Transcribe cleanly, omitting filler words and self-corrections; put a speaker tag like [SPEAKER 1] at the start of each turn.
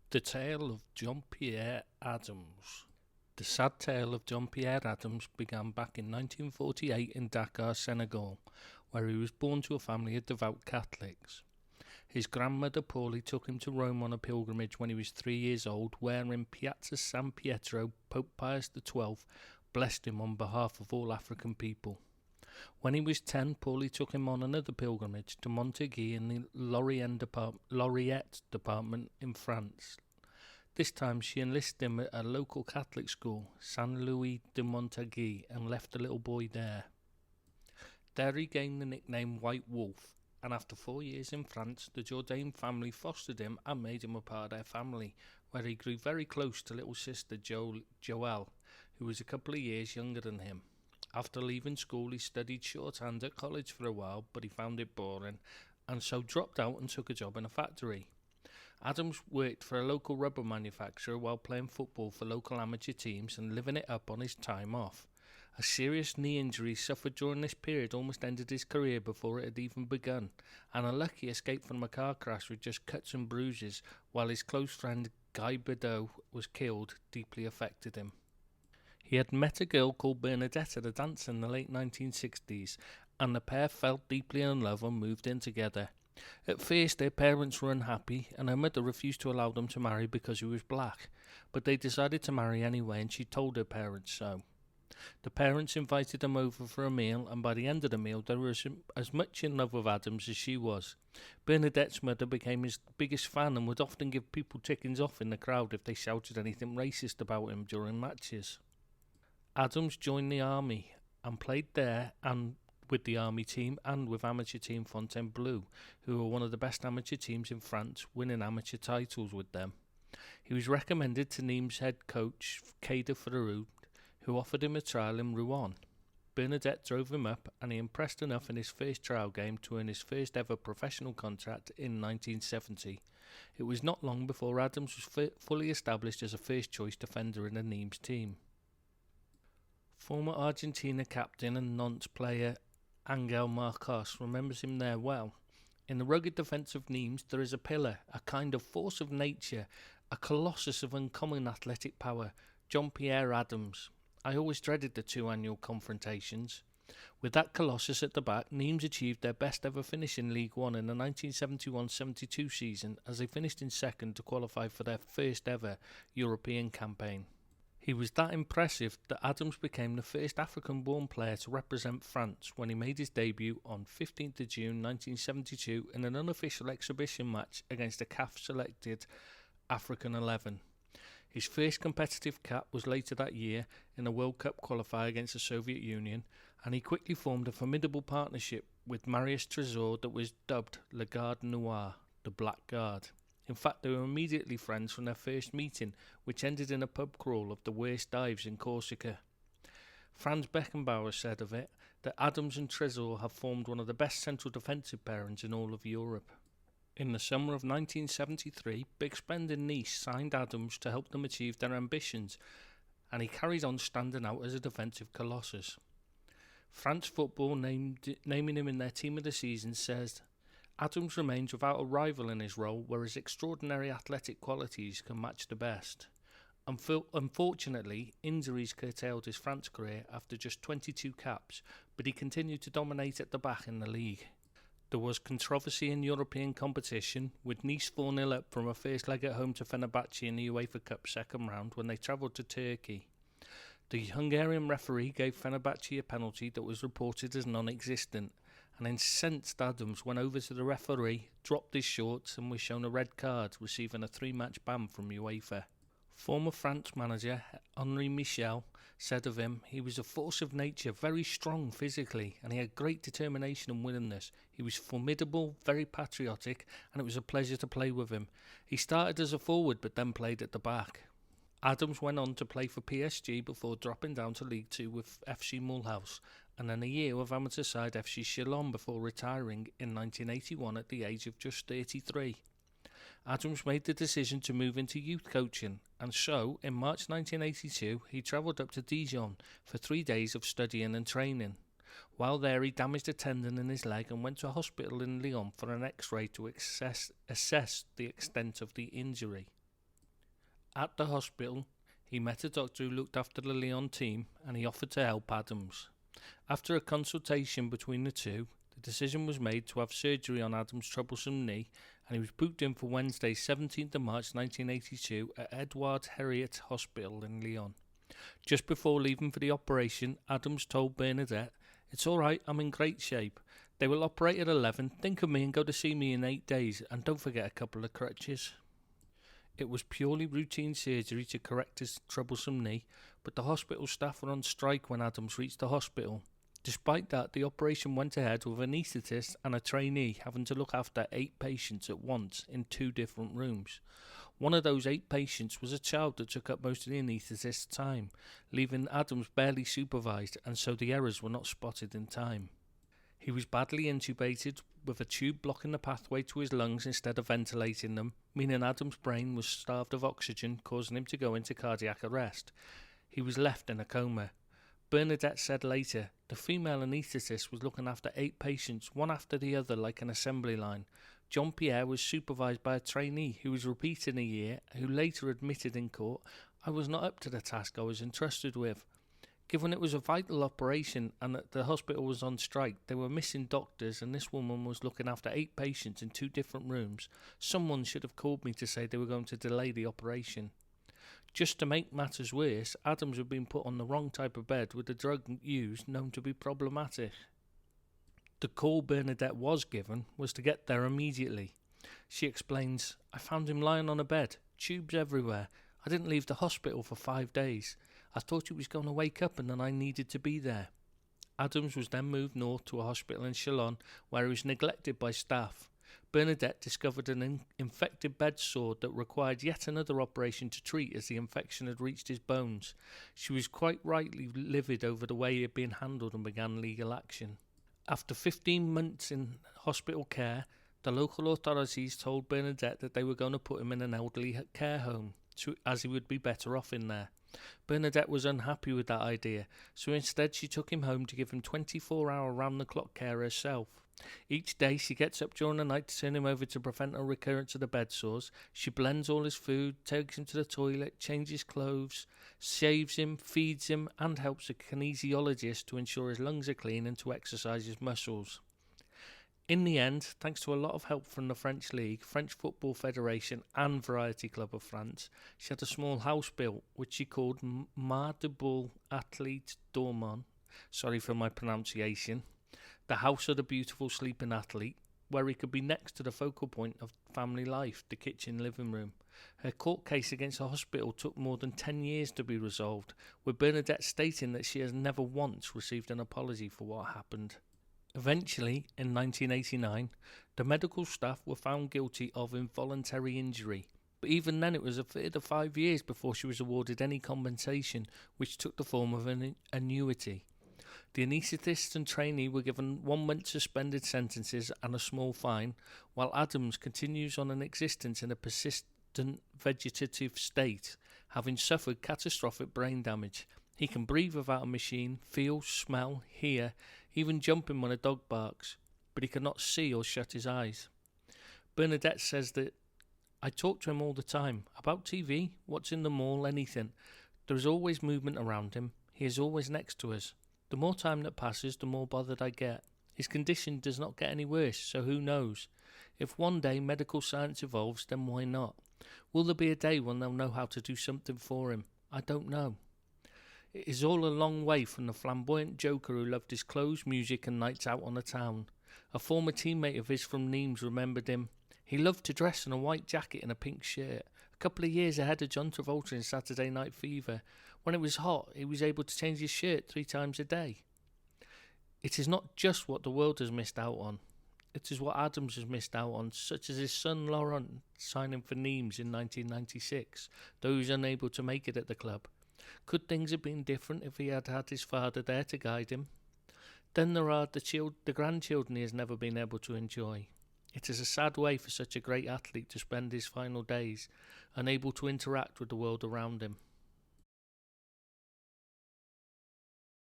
[SPEAKER 1] The Tale of Jean-Pierre Adams. The sad tale of Jean-Pierre Adams began back in 1948 in Dakar, Senegal, where he was born to a family of devout Catholics. His grandmother Paulie took him to Rome on a pilgrimage when he was 3 years old, where in Piazza San Pietro, Pope Pius XII blessed him on behalf of all African people. When he was 10, Paulie took him on another pilgrimage to Montéguy in the Lorient department in France. This time she enlisted him at a local Catholic school, Saint Louis de Montéguy, and left the little boy there. There he gained the nickname White Wolf, and after 4 years in France, the Jourdain family fostered him and made him a part of their family, where he grew very close to little sister Joelle, who was a couple of years younger than him. After leaving school, he studied shorthand at college for a while, but he found it boring, and so dropped out and took a job in a factory. Adams worked for a local rubber manufacturer while playing football for local amateur teams and living it up on his time off. A serious knee injury suffered during this period almost ended his career before it had even begun, and a lucky escape from a car crash with just cuts and bruises while his close friend Guy Bedeau was killed deeply affected him. He had met a girl called Bernadette at a dance in the late 1960s, and the pair fell deeply in love and moved in together. At first their parents were unhappy, and her mother refused to allow them to marry because he was black, but they decided to marry anyway, and she told her parents so. The parents invited them over for a meal, and by the end of the meal they were as much in love with Adams as she was. Bernadette's mother became his biggest fan and would often give people tickets off in the crowd if they shouted anything racist about him during matches. Adams joined the army and played there and with the army team and with amateur team Fontainebleau, who were one of the best amateur teams in France, winning amateur titles with them. He was recommended to Nîmes head coach Kader Ferraud, who offered him a trial in Rouen. Bernadette drove him up, and he impressed enough in his first trial game to earn his first ever professional contract in 1970. It was not long before Adams was fully established as a first-choice defender in the Nîmes team. Former Argentina captain and Nantes player Angel Marcos remembers him there well. In the rugged defence of Nîmes there is a pillar, a kind of force of nature, a colossus of uncommon athletic power, Jean-Pierre Adams. I always dreaded the two annual confrontations. With that colossus at the back, Nîmes achieved their best ever finish in League One in the 1971-72 season, as they finished in second to qualify for their first ever European campaign. He was that impressive that Adams became the first African-born player to represent France when he made his debut on 15th of June 1972 in an unofficial exhibition match against a CAF-selected African 11. His first competitive cap was later that year in a World Cup qualifier against the Soviet Union, and he quickly formed a formidable partnership with Marius Trésor that was dubbed Le Garde Noir, the Black Guard. In fact, they were immediately friends from their first meeting, which ended in a pub crawl of the worst dives in Corsica. Franz Beckenbauer said of it that Adams and Trésor have formed one of the best central defensive pairings in all of Europe. In the summer of 1973, Big Spend in Nice signed Adams to help them achieve their ambitions, and he carried on standing out as a defensive colossus. France Football, naming him in their team of the season, says, Adams remains without a rival in his role, where his extraordinary athletic qualities can match the best. Unfortunately, injuries curtailed his France career after just 22 caps, but he continued to dominate at the back in the league. There was controversy in European competition, with Nice 4-0 up from a first leg at home to Fenerbahce in the UEFA Cup second round when they travelled to Turkey. The Hungarian referee gave Fenerbahce a penalty that was reported as non-existent. An incensed Adams went over to the referee, dropped his shorts and was shown a red card, receiving a 3-match ban from UEFA. Former France manager Henri Michel said of him, he was a force of nature, very strong physically, and he had great determination and willingness. He was formidable, very patriotic, and it was a pleasure to play with him. He started as a forward but then played at the back. Adams went on to play for PSG before dropping down to League Two with FC Mulhouse, and then a year with amateur side FC Chalon before retiring in 1981 at the age of just 33. Adams made the decision to move into youth coaching, and so, in March 1982, he travelled up to Dijon for 3 days of studying and training. While there, he damaged a tendon in his leg and went to a hospital in Lyon for an X-ray to assess the extent of the injury. At the hospital, he met a doctor who looked after the Lyon team, and he offered to help Adams. After a consultation between the two, the decision was made to have surgery on Adams' troublesome knee, and he was booked in for Wednesday, 17th of March 1982 at Edouard Herriot Hospital in Lyon. Just before leaving for the operation, Adams told Bernadette, "It's all right, I'm in great shape. They will operate at 11. Think of me and go to see me in 8 days, and don't forget a couple of crutches." It was purely routine surgery to correct his troublesome knee, but the hospital staff were on strike when Adams reached the hospital. Despite that, the operation went ahead with an anaesthetist and a trainee having to look after 8 patients at once in 2 different rooms. One of those 8 patients was a child that took up most of the anaesthetist's time, leaving Adams barely supervised, and so the errors were not spotted in time. He was badly intubated, with a tube blocking the pathway to his lungs instead of ventilating them, meaning Adams' brain was starved of oxygen, causing him to go into cardiac arrest. He was left in a coma. Bernadette said later, the female anaesthetist was looking after 8 patients, one after the other like an assembly line. Jean-Pierre was supervised by a trainee who was repeating a year, who later admitted in court, "I was not up to the task I was entrusted with." Given it was a vital operation and that the hospital was on strike, they were missing doctors, and this woman was looking after 8 patients in 2 different rooms. Someone should have called me to say they were going to delay the operation. Just to make matters worse, Adams had been put on the wrong type of bed with a drug used known to be problematic. The call Bernadette was given was to get there immediately. She explains, "I found him lying on a bed, tubes everywhere. I didn't leave the hospital for 5 days. I thought he was going to wake up and then I needed to be there." Adams was then moved north to a hospital in Chalon, where he was neglected by staff. Bernadette discovered an infected bed sore that required yet another operation to treat, as the infection had reached his bones. She was quite rightly livid over the way he had been handled and began legal action. After 15 months in hospital care, the local authorities told Bernadette that they were going to put him in an elderly care home, as he would be better off in there. Bernadette was unhappy with that idea, so instead she took him home to give him 24-hour round-the-clock care herself. Each day she gets up during the night to turn him over to prevent a recurrence of the bed sores. She blends all his food, takes him to the toilet, changes clothes, shaves him, feeds him, and helps a kinesiologist to ensure his lungs are clean and to exercise his muscles. In the end, thanks to a lot of help from the French League, French Football Federation and Variety Club of France, she had a small house built, which she called Mar de Boule Athlete Dormant, sorry for my pronunciation, the house of the beautiful sleeping athlete, where he could be next to the focal point of family life, the kitchen living room. Her court case against the hospital took more than 10 years to be resolved, with Bernadette stating that she has never once received an apology for what happened. Eventually, in 1989, the medical staff were found guilty of involuntary injury, but even then it was a further 5 years before she was awarded any compensation, which took the form of an annuity. The anaesthetist and trainee were given 1 month suspended sentences and a small fine, while Adams continues on an existence in a persistent vegetative state, having suffered catastrophic brain damage. He can breathe without a machine, feel, smell, hear, even jumping when a dog barks, but he cannot see or shut his eyes. Bernadette says that, "I talk to him all the time, about TV, what's in the mall, anything. There is always movement around him. He is always next to us. The more time that passes, the more bothered I get. His condition does not get any worse, so who knows? If one day medical science evolves, then why not? Will there be a day when they'll know how to do something for him? I don't know." It is all a long way from the flamboyant joker who loved his clothes, music and nights out on the town. A former teammate of his from Nimes remembered him. He loved to dress in a white jacket and a pink shirt. A couple of years ahead of John Travolta in Saturday Night Fever. When it was hot, he was able to change his shirt 3 times a day. It is not just what the world has missed out on. It is what Adams has missed out on, such as his son Laurent signing for Nimes in 1996, though he was unable to make it at the club. Could things have been different if he had had his father there to guide him? Then there are the grandchildren he has never been able to enjoy. It is a sad way for such a great athlete to spend his final days, unable to interact with the world around him.